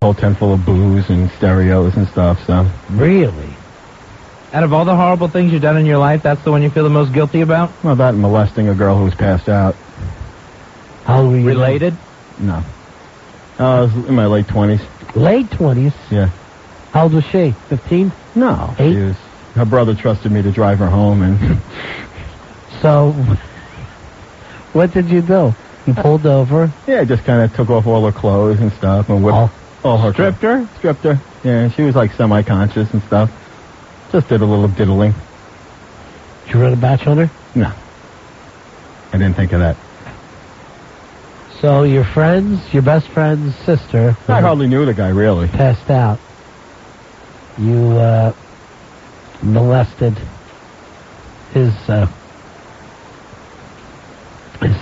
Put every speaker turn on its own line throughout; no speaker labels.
whole tent full of booze and stereos and stuff, so.
Really? Out of all the horrible things you've done in your life, that's the one you feel the most guilty about?
Well, that and molesting a girl who was passed out.
How old were you? Related?
No. I was in my late 20s.
Late 20s?
Yeah.
How old was she? 15?
No.
8?
Her brother trusted me to drive her home, and...
So, what did you do? You pulled over?
Yeah, I just kind of took off all her clothes and stuff and whipped all her...
Stripped her?
Stripped her. Yeah, she was like semi-conscious and stuff. Just did a little diddling.
Did you run a batch on her?
No. I didn't think of that.
So your your best friend's sister...
I hardly knew the guy, really.
Passed out. You, molested his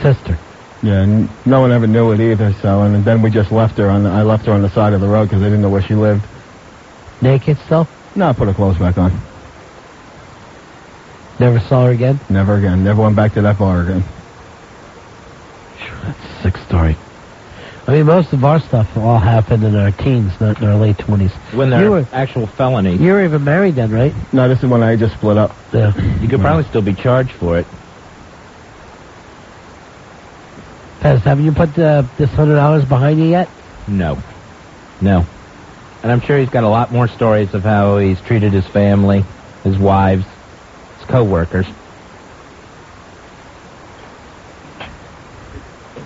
sister.
Yeah, no one ever knew it either, so, and then we just left her I left her on the side of the road because I didn't know where she lived.
Naked still?
No, I put her clothes back on.
Never saw her again?
Never again. Never went back to that bar again.
That's a sick story. I mean, most of our stuff all happened in our teens, not in our late 20s.
When they're actual felonies.
You were even married then, right?
No, this is when I just split up.
Yeah.
You could probably still be charged for it.
Pez, haven't you put this $100 behind you yet?
No. No. And I'm sure he's got a lot more stories of how he's treated his family, his wives, his co-workers.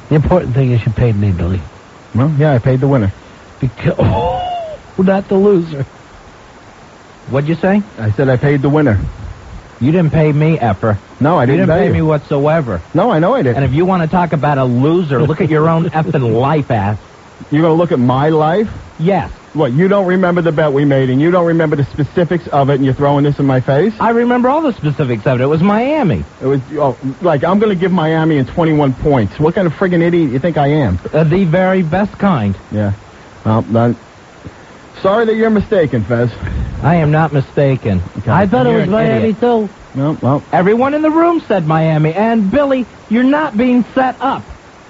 The important thing is you paid me, Billy.
Well, yeah, I paid the winner.
Not the loser.
What'd you say?
I said I paid the winner.
You didn't pay me, effer.
No, I didn't
You didn't pay
you.
me whatsoever.
No, I know I didn't.
And if you want to talk about a loser, look at your own effing life, ass.
You're going to look at my life?
Yes.
What, you don't remember the bet we made, and you don't remember the specifics of it, and you're throwing this in my face?
I remember all the specifics of it. It was Miami.
It was, like, I'm going to give Miami in 21 points. What kind of friggin' idiot you think I am?
The very best kind.
Yeah. Well, then, sorry that you're mistaken, Fez.
I am not mistaken.
Okay.
I thought
You're
it was
an
Miami,
idiot.
too.
Well.
Everyone in the room said Miami. And, Billy, you're not being set up.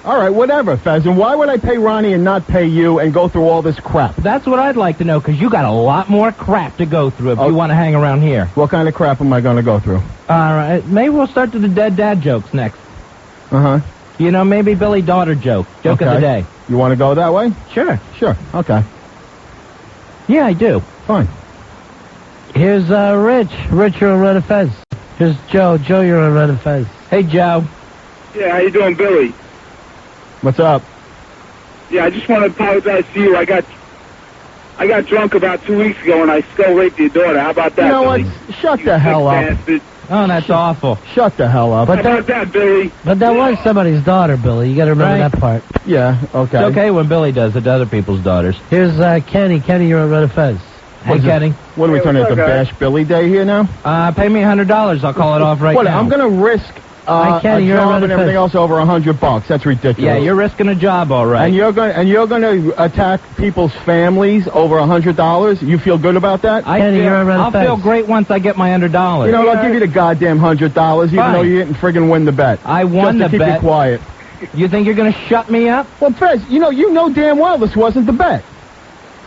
All right, whatever, Fez. And why would I pay Ronnie and not pay you and go through all this crap?
That's what I'd like to know, because you got a lot more crap to go through if you want to hang around here.
What kind of crap am I going to go through?
All right, maybe we'll start to the dead dad jokes next.
Uh-huh.
You know, maybe Billy daughter joke of the day.
You want to go that way?
Sure.
Sure, okay.
Yeah, I do.
Fine.
Here's Rich. Rich, you're on Red and Fez. Here's Joe. Joe, you're on Red and Fez.
Hey, Joe.
Yeah, how you doing, Billy?
What's up?
Yeah, I just want to apologize to you. I got drunk about 2 weeks ago and I skull raped your daughter. How about that,
You know
Billy?
what? Shut the hell up.
Bastard.
Oh, that's awful.
Shut the hell up.
How about that, Billy?
But that was somebody's daughter, Billy. You got to remember
Right.
that part.
Yeah, okay.
It's okay when Billy does it to other people's daughters.
Here's Kenny. Kenny, you're on Red and Fez.
Hey, Kenny.
What are we
Hey,
turning
what's
into
up, guys?
Bash Billy Day here now?
Pay me $100. I'll call it off right
What,
now.
I'm going to risk
Hi, Kenny,
a
you're on
job
Red
and
and
everything
Fez.
else over $100. That's ridiculous.
Yeah, you're risking a job, all right.
And you're going to attack people's families over $100? You feel good about that?
Kenny, you're on Red
I'll
and Fez.
feel great once I get my $100.
You know, I'll give you the goddamn $100, even
Fine.
though you didn't friggin' win the bet.
I won
Just
the
to keep
bet.
you quiet.
You think you're going to shut me up?
Well, Fez, you know damn well this wasn't the bet.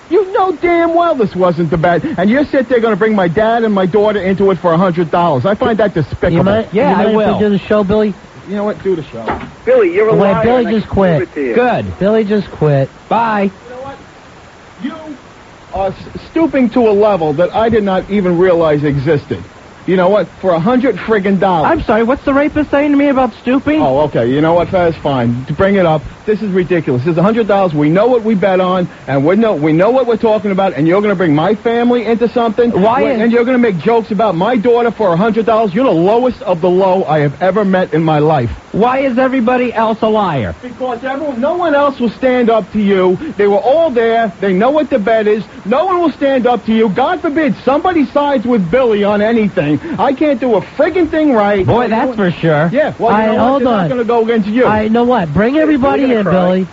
You know damn well this wasn't the bet, and you're sitting there going to bring my dad and my daughter into it for $100. I find that despicable.
You mind
I will.
if we do the show, Billy?
You know what? Do the show.
Billy, you're a
Wait,
liar.
Billy
and I
just
can prove
quit.
it to you.
Good.
Billy just quit.
Bye.
You know what? You are stooping to a level that I did not even realize existed. You know what? For $100 friggin' dollars.
I'm sorry, what's the rapist saying to me about stooping?
Oh, okay. You know what, Fez? Fine. Bring it up. This is ridiculous. This is $100. We know what we bet on, and we know what we're talking about, and you're going to bring my family into something? And you're going to make jokes about my daughter for $100? You're the lowest of the low I have ever met in my life.
Why is everybody else a liar?
Because no one else will stand up to you. They were all there. They know what the bet is. No one will stand up to you. God forbid somebody sides with Billy on anything. I can't do a friggin' thing right.
Boy, that's for sure.
Yeah, well, you know what?
hold
It's
on.
not going to go against you.
I know what. Bring everybody in, Billy.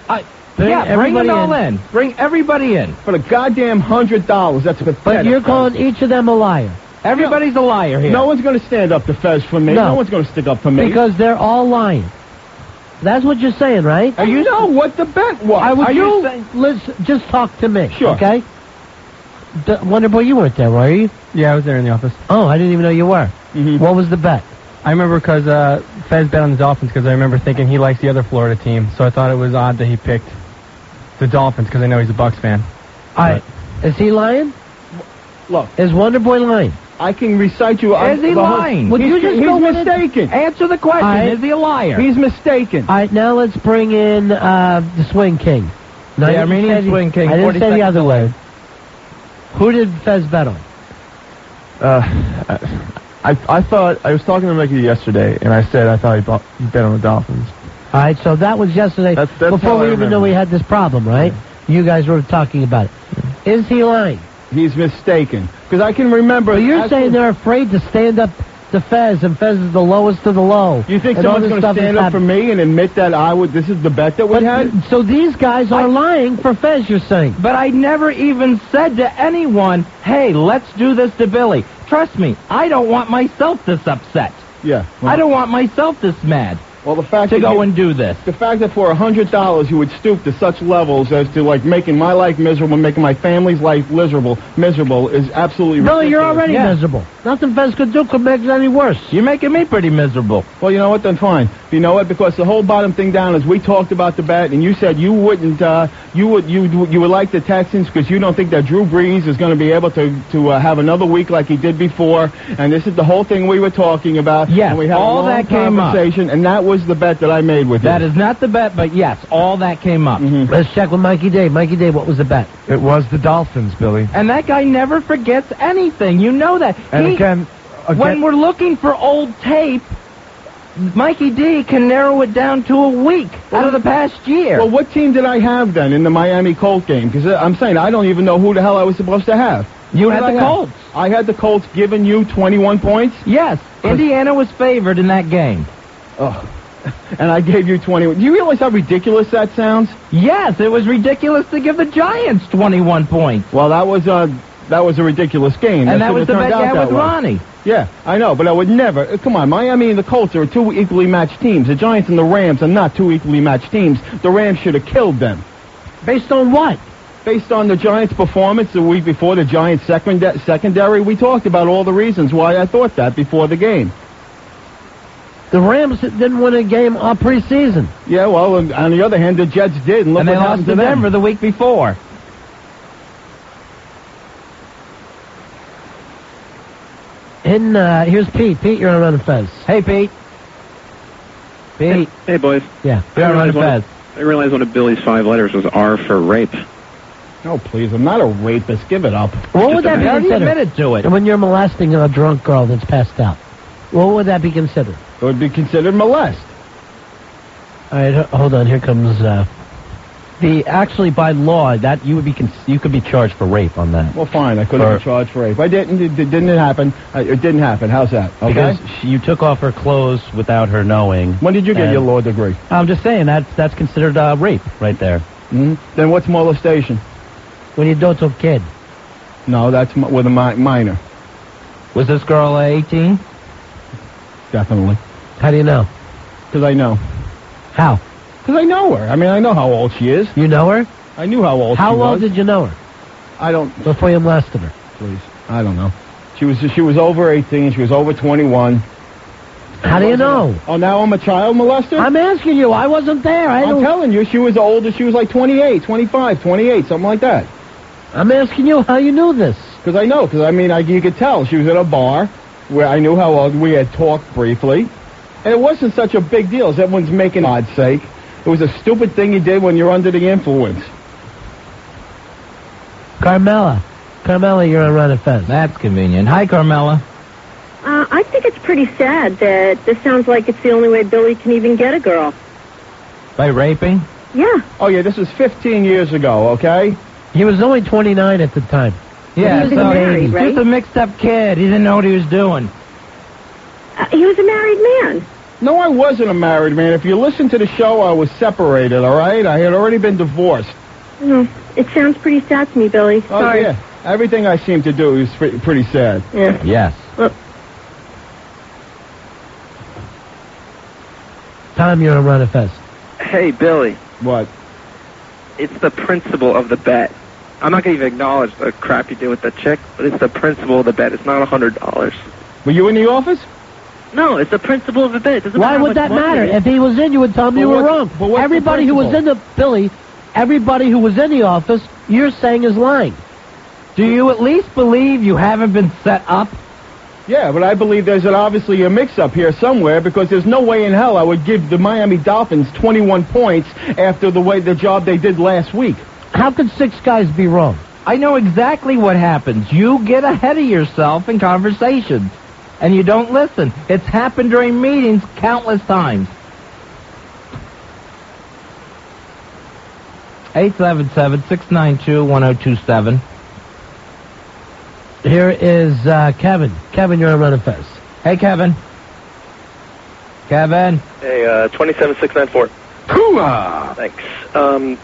Bring it
everybody
all in. Bring everybody in.
For the goddamn $100. That's pathetic.
But you're calling each of them a liar.
Everybody's a liar here.
No one's going to stand up to Fez for me.
No.
No one's going to stick up for me.
Because they're all lying. That's what you're saying, right?
You know what the bet was.
I was
Are you saying...
Listen, just talk to me,
Sure.
okay? Wonder Boy, you weren't there, were you?
Yeah, I was there in the office.
Oh, I didn't even know you were. What was the bet?
I remember because Fez bet on the Dolphins because I remember thinking he likes the other Florida team, so I thought it was odd that he picked the Dolphins because I know he's a Bucs fan.
All right. Is he lying?
Look.
Is Wonder Boy lying?
I can recite you...
Is he lying?
Would you just
he's
go with it?
mistaken.
Answer the question.
I-
Is he a liar?
He's mistaken.
All right, now let's bring in the Swing King. No,
The
I didn't
Armenian
say
Swing King,
I didn't
40
say the
seconds
other
away.
way. Who did Fez bet on?
I thought, I was talking to Mickey yesterday, and I said I thought he bet on the Dolphins.
All right, so that was yesterday
That's
before
how
we
I
even knew we had this problem, right? You guys were talking about it. Is he lying?
He's mistaken. Because I can remember...
But you're saying they're afraid to stand up to Fez, and Fez is the lowest of the low.
You think
and all
someone's
this
going to
stuff is
stand up for
happening.
me and admit that this is the bet that we had?
So these guys are lying for Fez, you're saying?
But I never even said to anyone, hey, let's do this to Billy. Trust me, I don't want myself this upset.
Yeah.
I don't want myself this mad
Well, the fact
to
that
go and do this.
the fact that for $100 you would stoop to such levels as to like making my life miserable, making my family's life miserable is absolutely ridiculous.
No, you're already
Yeah.
miserable. Nothing Fez could do could make it any worse.
You're making me pretty miserable.
Well, you know what? Then fine. You know what? Because the whole bottom thing down is we talked about the bet, and you said you wouldn't. You would like the Texans because you don't think that Drew Brees is going to be able to have another week like he did before. And this is the whole thing we were talking about.
Yes,
and we had
all
a long
that came up.
conversation, and that was the bet that I made with
That
you.
is not the bet, but yes, all that came up.
Let's check with Mikey Day. Mikey Day, what was the bet?
It was the Dolphins, Billy.
And that guy never forgets anything. You know that.
And
He-
again,
when we're looking for old tape, Mikey D can narrow it down to a week out of the past year.
Well, what team did I have then in the Miami Colt game? Because I'm saying I don't even know who the hell I was supposed to have.
You
What
had
did I
the
have?
Colts.
I had the Colts giving you 21 points.
Yes, Indiana was favored in that game.
Oh. And I gave you 21. Do you realize how ridiculous that sounds?
Yes, it was ridiculous to give the Giants 21 points.
Well, that was a ridiculous game.
And that was the
shouldn't
bet
have
you
turned
had
out
with
that way.
Ronnie.
Yeah, I know, but I would never. Come on, Miami and the Colts are two equally matched teams. The Giants and the Rams are not two equally matched teams. The Rams should have killed them.
Based on what?
Based on the Giants' performance the week before, the Giants' secondary, we talked about all the reasons why I thought that before the game.
The Rams didn't win a game all preseason.
Yeah, well, on the other hand, the Jets did, and look
And they
what
lost
happened
to
to them.
Denver the week before.
Here's Pete. Pete, you're on Run and Fez.
Hey, Pete. Pete.
Hey, boys.
Yeah.
You're on Run and Fez.
I realized one of Billy's 5 letters was R for rape.
Oh, please, I'm not a rapist. Give it up.
What would that be
He already
considered?
admitted to it.
And when you're molesting a drunk girl that's passed out, what would that be considered?
It would be considered molest.
All right, hold on. Here comes.
Actually, by law, that you could be charged for rape on that.
Well, fine. I could have been charged for rape. I didn't. It didn't happen. It didn't happen. How's that? Okay.
Because you took off her clothes without her knowing.
When did you get your law degree?
I'm just saying that's considered rape right there.
Mm-hmm. Then what's molestation?
When you do it to a kid.
No, that's with a minor.
Was this girl 18?
Definitely.
How do you know?
Because I know.
How?
Because I know her. I mean, I know how old she is.
You know her?
I knew how old
How
she was.
long did you know her?
I don't.
Before you molested her.
Please. I don't know. She was over 18. She was over 21.
How do you know?
Oh, now I'm a child molester?
I'm asking you. I wasn't there.
I'm telling you, she was older. She was like 28, 25, 28, something like that.
I'm asking you how you knew this.
Because I know. Because, I mean, you could tell. She was at a bar where I knew how old. We had talked briefly. And it wasn't such a big deal as everyone's making, for God's sake. It was a stupid thing you did when you're under the influence.
Carmela, you're on Run and Fez.
That's convenient. Hi, Carmela.
I think it's pretty sad that this sounds like it's the only way Billy can even get a girl.
By raping?
Yeah.
Oh, yeah, this was 15 years ago, okay?
He was only 29 at the time.
Yeah,
He was married, right?
just a mixed-up kid. He didn't know what he was doing.
He was a married man.
No, I wasn't a married man. If you listen to the show, I was separated, all right? I had already been divorced.
It sounds pretty sad to me, Billy.
Oh,
Sorry.
yeah. Everything I seem to do is pretty sad.
Yeah.
Yes.
Tom, you're on Run and Fez.
Hey, Billy.
What?
It's the principle of the bet. I'm not going to even acknowledge the crap you did with the chick, but it's the principle of the bet. It's not $100.
Were you in the office?
No, it's the principle of the bet. It doesn't
Why
matter
would
how
that
much money
matter?
it is.
If he was in, you would tell him you were wrong. Everybody who was in the Billy, everybody who was in the office, you're saying is lying.
Do you at least believe you haven't been set up?
Yeah, but I believe there's obviously a mix-up here somewhere because there's no way in hell I would give the Miami Dolphins 21 points after the job they did last week.
How could 6 guys be wrong?
I know exactly what happens. You get ahead of yourself in conversations, and you don't listen. It's happened during meetings countless times. 877-692-1027.
Here is Kevin. Kevin, you're on Run and Fez.
Hey, Kevin. Kevin.
Hey, 27694.
Hoo-ah!
Thanks.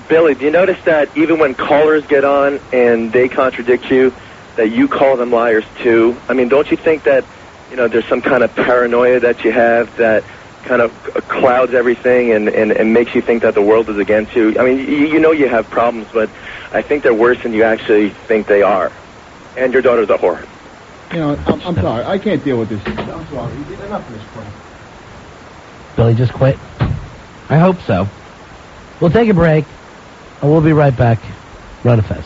Billy, do you notice that even when callers get on and they contradict you, that you call them liars too? I mean, don't you think that, there's some kind of paranoia that you have that kind of clouds everything and makes you think that the world is against you? I mean, you have problems, but I think they're worse than you actually think they are. And your daughter's a whore.
I'm sorry. I can't deal with this. I'm sorry. Enough of this crap.
Billy just quit.
I hope so.
We'll take a break, and we'll be right back. Run and Fez.